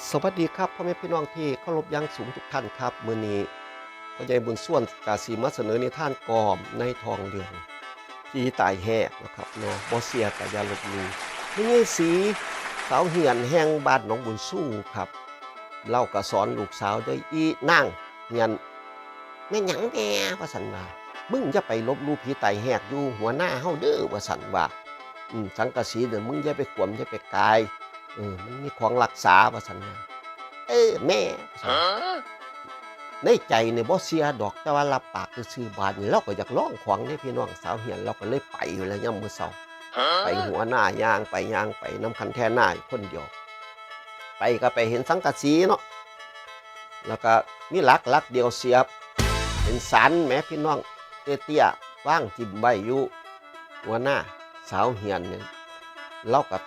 สวัสดีครับพ่อแม่พี่น้องที่เคารพอย่างสูงทุกท่านครับมื้อนี้พ่อใหญ่บุญส่วนกาสีมาเสนอนิทานกอมในทองเรืองผีตายแหกนะครับเนาะบ่เสียกะอย่าลบหลู่มีไงสีสาวเหียนแห่งบ้านหนองบุญสู้ครับเล่าก็สอนลูกสาวด้วยอีนางเหียนแม่หยังแน่ว่าซั่นว่ามึงอย่าไปลบหลู่ผีตายแหกอยู่หัวหน้าเฮาเด้อว่าซั่นว่าสังกะสีเด้อมึงอย่าไปขวมอย่าไปกายมันมีของรักษาว่าซั่นว่า แม่ในใจเนี่ยบ่เสียดอกแต่ว่ารับปากซื่อๆบาดนี้เราก็อยากลองของนี่พี่น้องสาวเหียนเราก็เลยไปอยู่แล้วยามมื้อเช้าไปหัวหน้าย่างไปนำคันแท่หน้าอยู่คนเดียวไปก็ไปเห็นสังกะสีเนาะแล้วก็มีหลักเดียวเสียบเป็นสันแหมพี่น้องเตี้ยๆว่างจิ้มไว้อยู่หัวหน้าสาวเหียนเนี่ยเราก็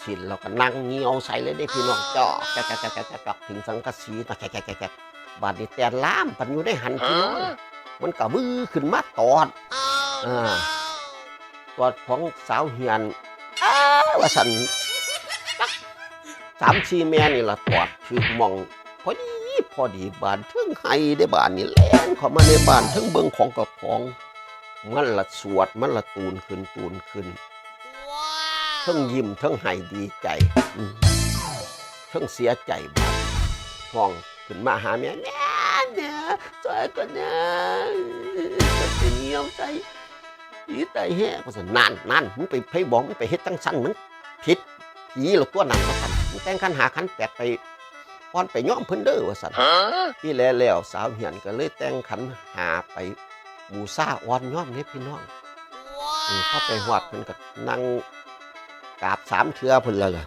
สิเราก็นั่งเงียวใส่เลยได้พี่น้องจอกจอกถึงสังกะสีแกะบาดนี้แต่ล้ามปันอยู่ได้หันพี่น้องมันก็มือขึ้นมาตอดตอดของสาวเหียนว่าสัน3-4แม่นี่ล่ะตอดคือมองพอดีบานถึงไห้ได้บานนี่แล่นเข้ามาในบ้านถึงเบิ่งของกับของมันละสวดมันละตูนขึ้นทั้งยิ้มทั้งไห้ดีใจทั้งเสียใจบ้างห้องขึ้นมาหาแม่ช่วยกันนะจะไปเงียวใจผีตายแห่ภาษานั่นมึงไปไพ่บอกมึงไปเฮ็ดจังสั้นมันผิดผีหรอกตัวนั้นว่าสันมึงแต่งขันหาขันแปดไปป้อนไปย้อมเพิ่นเด้อว่าสันที่แล้วสาวเหียนก็เลยแต่งขันหาไปบูชาอ่อนย้อมเนี่ยพี่น้องเข้าไปหอดเพิ่นก็นั่งกราบ3 เทื่อเพิ่นเลย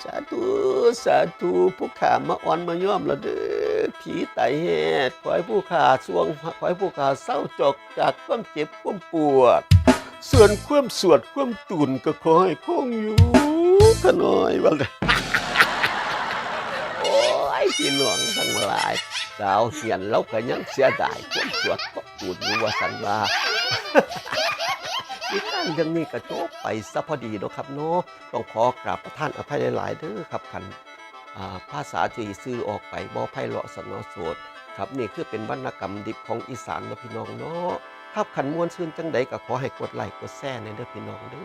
สาธุผู้ข้ามาอ่อนมาย่อมละเด้อผีตายแหกขอให้ผู้ข้าสวงขอให้ผู้ข้าเศร้าจกจากความเจ็บความปวดส่วนความสวดความตุนก็ขอให้คงอยู่ขน้อยว่าเลยโอ้ยพี่น้องทั้งหลายสาวเหียนแล้วก็ยังเสียดายความสวดความตุนอยู่ว่าสันว่าที่ท่านยังมีกระโจกไปซะพอดีเนาะครับเนาะต้องขอกราบประทานอภัยหลายๆเด้อครับคันภาษาที่ซื้อออกไปบ่ไพเราะสนอโสดครับนี่คือเป็นวรรณกรรมดิบของอีสานนะพี่น้องเนาะถ้าขันมวนซื่นจังใดก็ขอให้กดไลค์กดแชร์ในเด้อพี่น้องเด้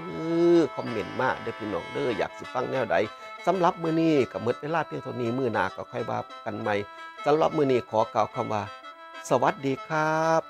อคอมเมนต์มาเด้อพี่น้องเด้ออยากสิฟังแนวใดสำหรับมื้อนี้ก็หมดเวลาเพียงเท่านี้มื้อหน้าก็ค่อยว่ากันใหม่สำหรับมื้อนี้ขอกล่าวคำว่าสวัสดีครับ